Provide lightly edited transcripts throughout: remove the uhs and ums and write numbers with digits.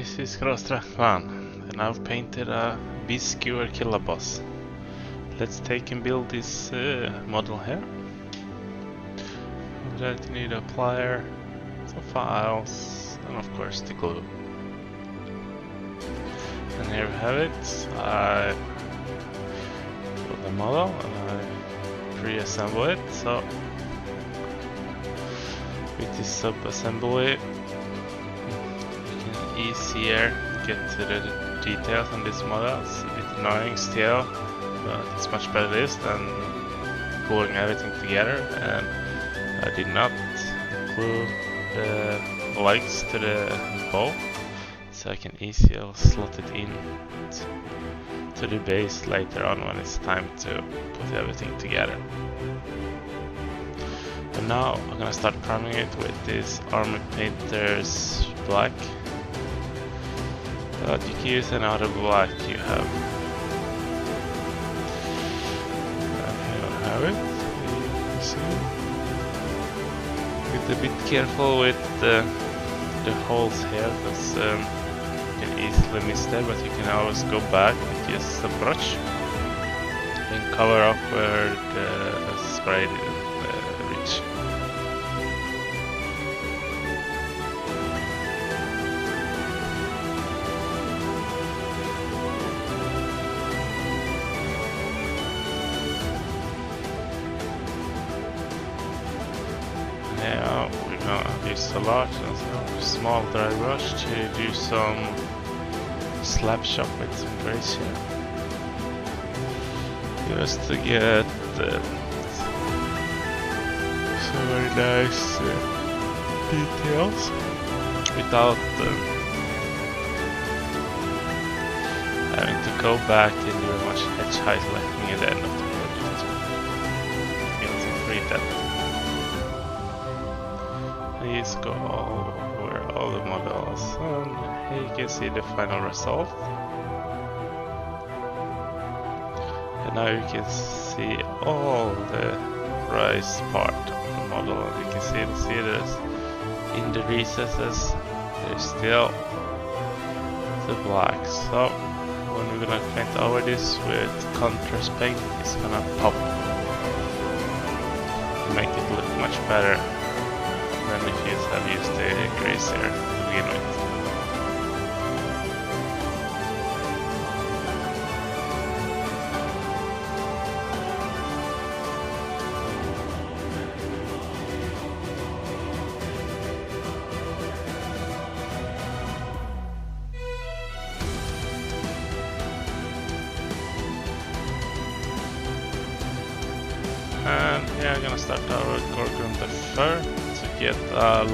This is Kruleboyz 1, and I've painted a beast skewer Killbow. Let's take and build this model here. For that you need a plier, some files, and of course the glue. And here we have it. I built the model and I pre-assemble it. So with this sub-assembly easier get to the details on this model. It's a bit annoying still, but it's much better this than gluing everything together. And I did not glue the legs to the bow, so I can easily slot it in to the base later on when it's time to put everything together. And now I'm gonna start priming it with this Army Painter's black. You can use another black you have. And here I have it. You can see. Be a bit careful with the holes here, because you can easily miss them, but you can always go back with just a brush and cover up where the spray didn't reach. Now we're gonna use a lot of small dry brush to do some slap shop with some grace here. Just to get some very nice details without having to go back and do much edge highlighting at the end of the project. Get some free depth. Let's go over all the models, and here you can see the final result. And now you can see all the rise part of the model, and you can see there's in the recesses there's still the black. So when we're gonna paint over this with contrast paint, it's gonna pop, make it look much better than if you have used the grace here to begin with. And here I'm gonna start our Gorgonda fur to get a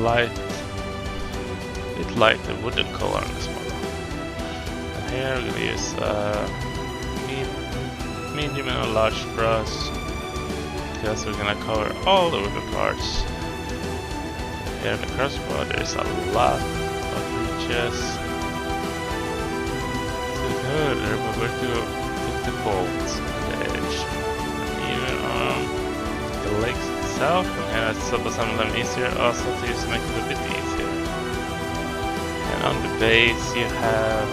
bit lighter wooden color on this model. And here we're gonna use medium and a large brush, because we're gonna cover all the wooden parts. Here in the crossbar there's a lot of ridges. So remember to put the bolts on the edge, and even on the legs itself, and I sub-assemble them easier also to just make it a bit easier. And on the base you have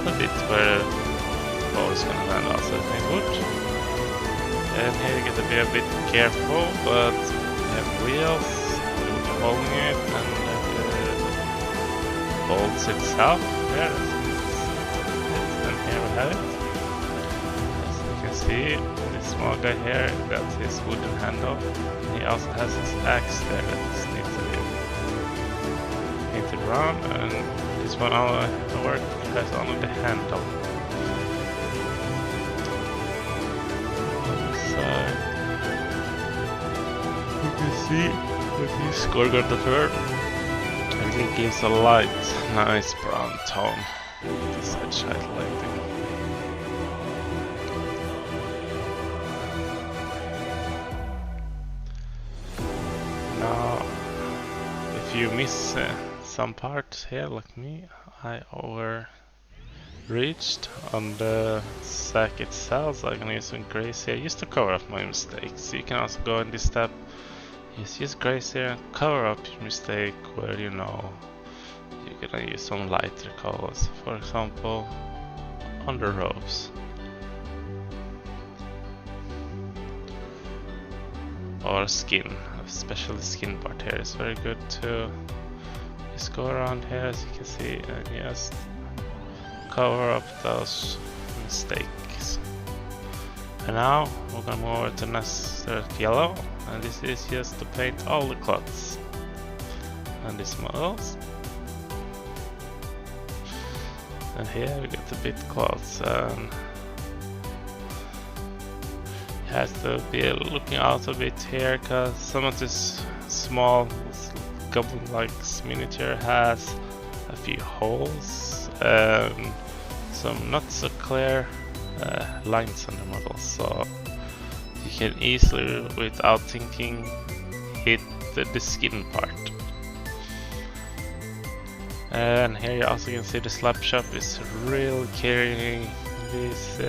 a bit where the bow is gonna land also in wood. And here you get to be a bit careful, but you have wheels, you're holding it, and the bolts itself. There, and here we have it. As you can see, this small guy here got his wooden handle. And he also has his axe there that needs to be painted brown, and this one only works, has only the handle. So you can see with this Gorgonda fur, everything gives a light, nice brown tone. This edge highlighting. Now, if you miss some parts here, like me, I overreached on the sack itself, so I'm gonna use some grace here just to cover up my mistakes. So you can also go in this step Yes, use grace here and cover up your mistake where you know you You're gonna use some lighter colors, for example, on the robes. Or skin, especially skin part here is very good to just go around here as you can see and just cover up those mistakes. And now we're gonna move over to next yellow, and this is just to paint all the cloths and these models. And here we get the bit cloths, and you have to be looking out a bit here because some of this small goblin-like miniature has a few holes and some not so clear lines on the model, so you can easily, without thinking, hit the skin part. And here you also can see the slab shop is really carrying this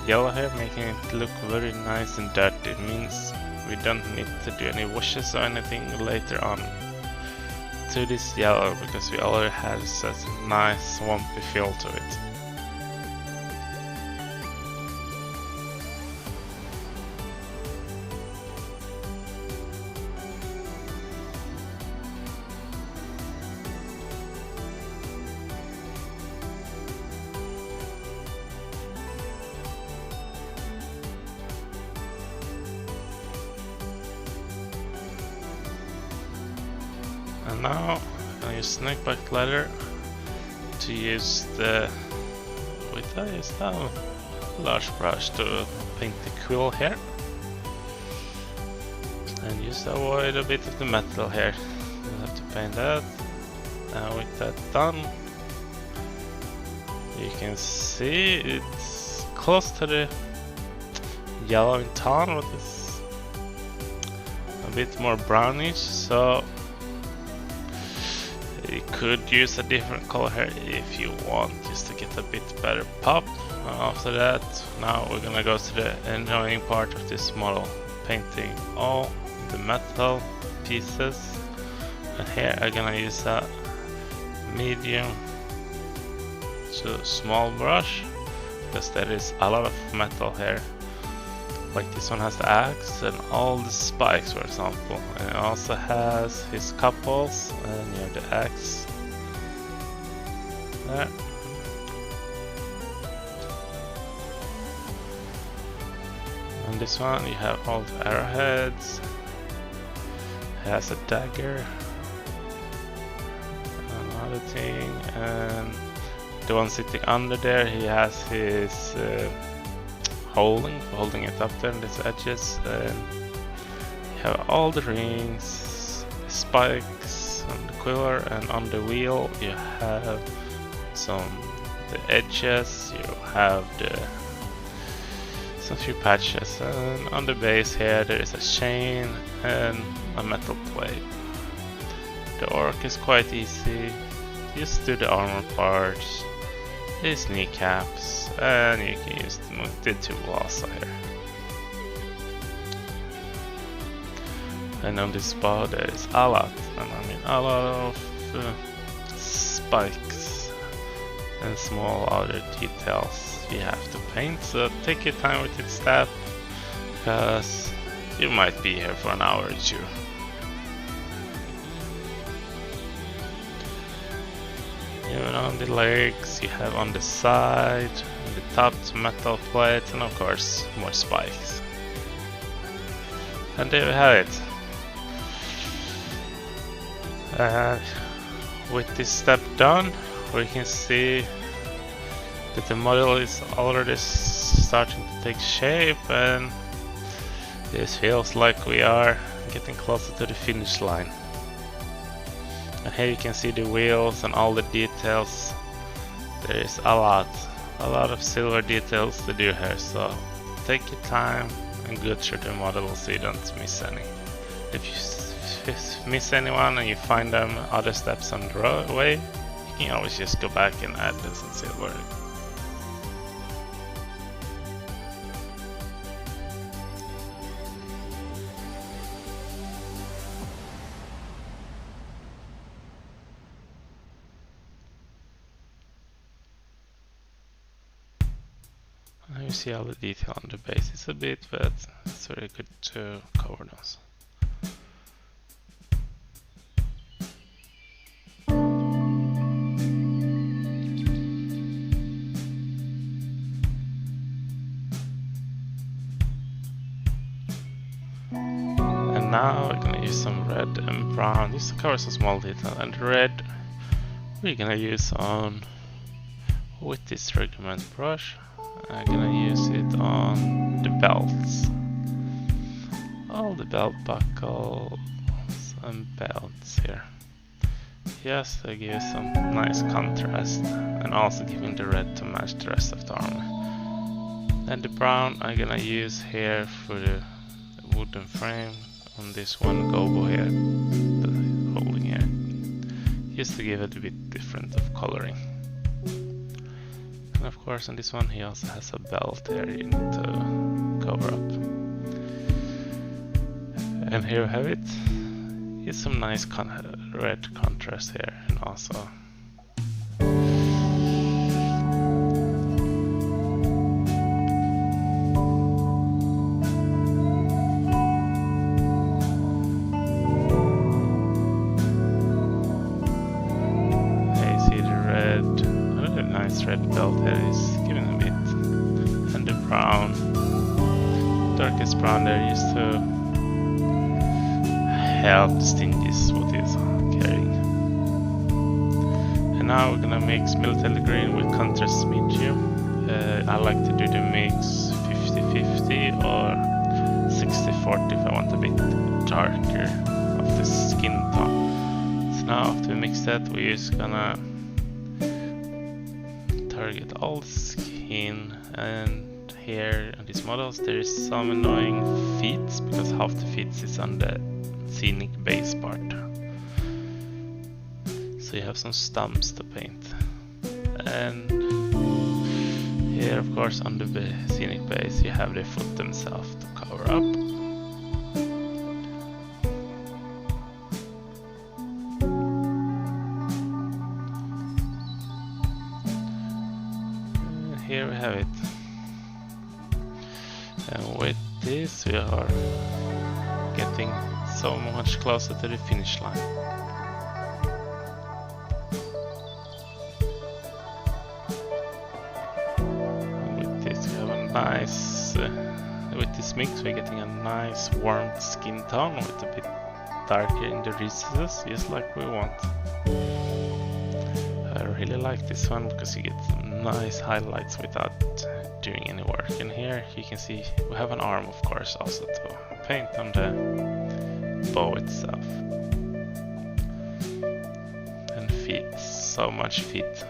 yellow here, making it look very nice and dirty. It means we don't need to do any washes or anything later on to this yellow because we already have such a nice swampy feel to it. And now I use snakeback leather to use the large brush to paint the quill here, and just avoid a bit of the metal here. You have to paint that. And with that done, you can see it's close to the yellow in tone, but it's a bit more brownish, so you could use a different color here if you want, just to get a bit better pop. After that, now we're gonna go to the annoying part of this model, painting all the metal pieces. And here I'm gonna use a medium to small brush because there is a lot of metal here. Like this one has the axe and all the spikes, for example, and it also has his couples and near the axe there. And this one you have all the arrowheads. It has a dagger, another thing, and the one sitting under there, he has his holding it up there on these edges, and you have all the rings, spikes on the quiver, and on the wheel you have the edges, you have some few patches, and on the base here there is a chain and a metal plate. The orc is quite easy, just do the armor parts, these kneecaps, and you can use the tool also here. And on this bow there is a lot, and I mean a lot of spikes and small other details you have to paint, so take your time with this step because you might be here for an hour or two. Even on the legs, you have on the side, on the top, metal plates, and of course more spikes. And there we have it. With this step done, we can see that the model is already starting to take shape, and this feels like we are getting closer to the finish line. And here you can see the wheels and all the details. There is a lot of silver details to do here, so take your time and go through the model so you don't miss any. If you miss anyone and you find them other steps on the way, you can always just go back and add this in silver. Now you see all the detail on the bases a bit, but it's very good to cover those. And now we're gonna use some red and brown just to cover some small detail. And red we're gonna use on with this regiment brush. I'm gonna use it on the belts. All the belt buckles and belts here. Just to give some nice contrast and also giving the red to match the rest of the armor. And the brown I'm gonna use here for the wooden frame on this one Killbow here, the holding here. Just to give it a bit different of coloring. And of course on this one he also has a belt here you need to cover up. And here we have it. Here's some nice red contrast here and also red belt here is giving a bit, and the brown, darkest brown there used to help distinguish what he's carrying. And now we're gonna mix military green with contrast medium. I like to do the mix 50-50 or 60-40 if I want a bit darker of the skin tone. So now after we mix that, we're just gonna target all the skin, and here on these models there is some annoying feet because half the feet is on the scenic base part. So you have some stumps to paint. And here of course on the scenic base you have the foot themselves to cover up. Here we have it, and with this we are getting so much closer to the finish line. And with this we have a nice, with this mix we're getting a nice warm skin tone with a bit darker in the recesses, just like we want. I really like this one because you get some nice highlights without doing any work. And here you can see we have an arm of course also to paint on the bow itself. And feet, so much feet.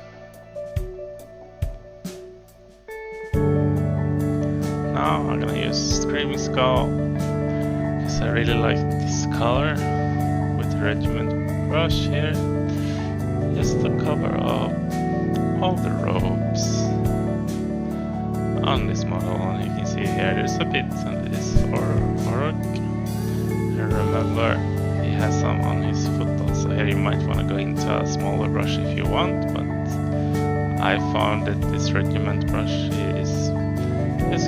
Now I'm gonna use Screaming Skull because I really like this color with the regiment brush here. Just to cover up all the ropes on this model, and you can see here there's a bit on this orc. And remember, he has some on his foot also. Here you might want to go into a smaller brush if you want, but I found that this regiment brush is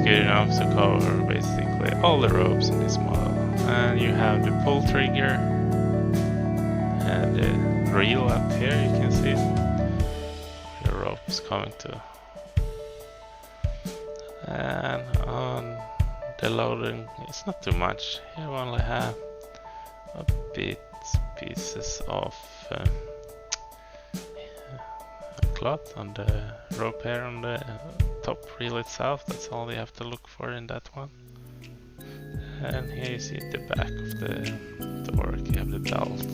good enough to cover basically all the ropes in this model. And you have the pull trigger and the reel up here, you can see the ropes coming to. And on the loading, it's not too much. Here we only have a bit pieces of cloth on the rope here on the top reel itself. That's all you have to look for in that one. And here you see the back of the orc, you have the belt.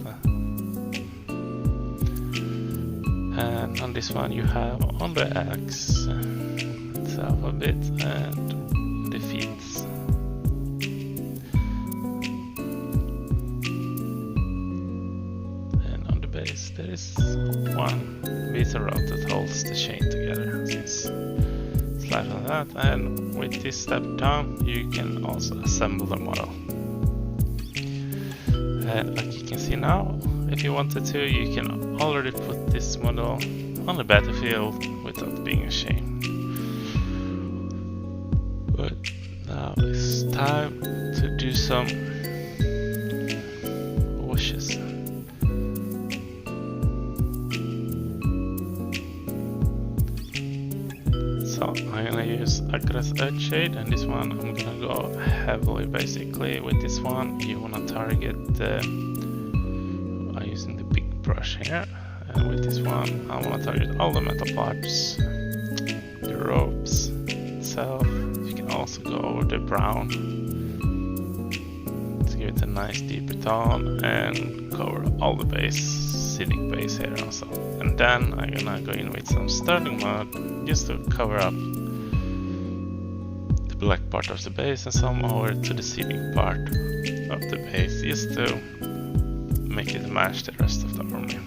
And on this one you have on the axe itself a bit and the feet. And on the base there is one piece of rope that holds the chain together. Just slide on that, and with this step down you can also assemble the model. And like you can see now, if you wanted to, you can already put this model on the battlefield without being ashamed. But now it's time to do some washes. So I'm gonna use Aggress Edge Shade, and this one I'm gonna go heavily. Basically with this one you wanna target I'm using the big brush here, and with this one I wanna target all the metal parts, the ropes itself. You can also go over the brown to give it a nice deeper tone and cover all the base, acidic base here also. And then I'm gonna go in with some sterling mud just to cover up the black part of the base and some over to the sealing part of the base, just to make it match the rest of the army.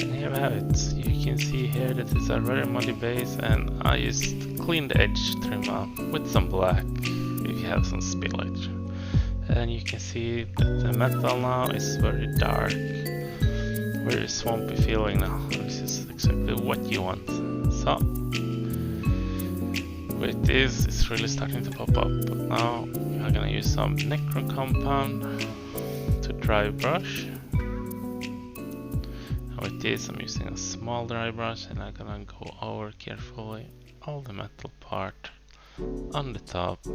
And here we have it. You can see here that it's a very muddy base, and I just cleaned the edge trim up with some black if you have some spillage. And you can see that the metal now is very dark, very swampy feeling now, which is exactly what you want. So with this, it's really starting to pop up. But now I'm gonna use some Necro compound to dry brush. And with this, I'm using a small dry brush, and I'm gonna go over carefully all the metal part on the top,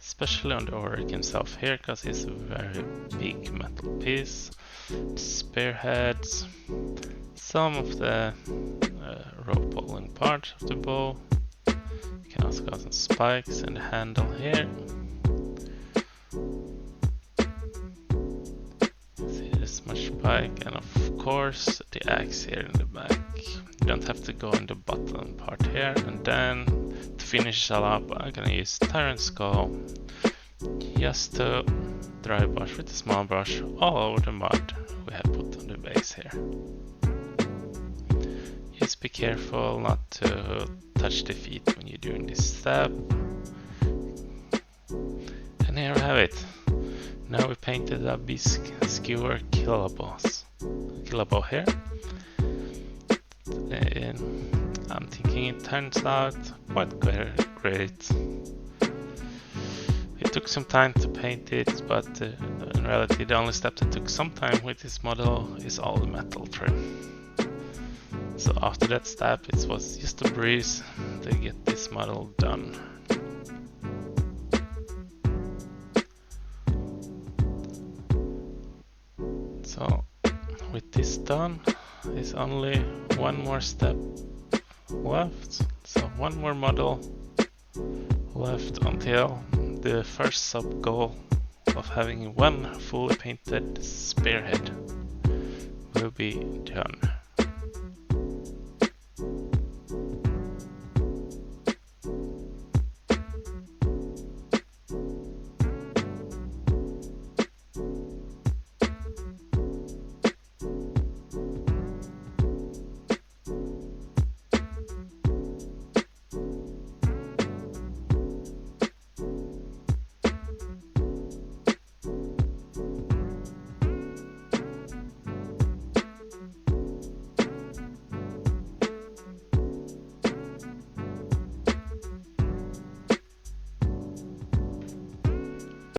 especially on the Auric himself here, because it's a very big metal piece. The spearheads, some of the rope pulling part of the bow. You can also got some spikes in the handle here. See this much spike, and of course the axe here in the back. You don't have to go in the bottom part here. And then to finish it all up, I'm gonna use Tyrant Skull just to dry brush with a small brush all over the mud we have put on the base here. Just be careful not to touch the feet when you're doing this step. And here we have it. Now we painted a Beast skewer Killbow here. And I'm thinking it turns out quite great. It took some time to paint it, but in reality the only step that took some time with this model is all the metal trim. So after that step it was just a breeze to get this model done. So with this done, there's only one more step left. So one more model left until the first sub goal of having one fully painted spearhead will be done.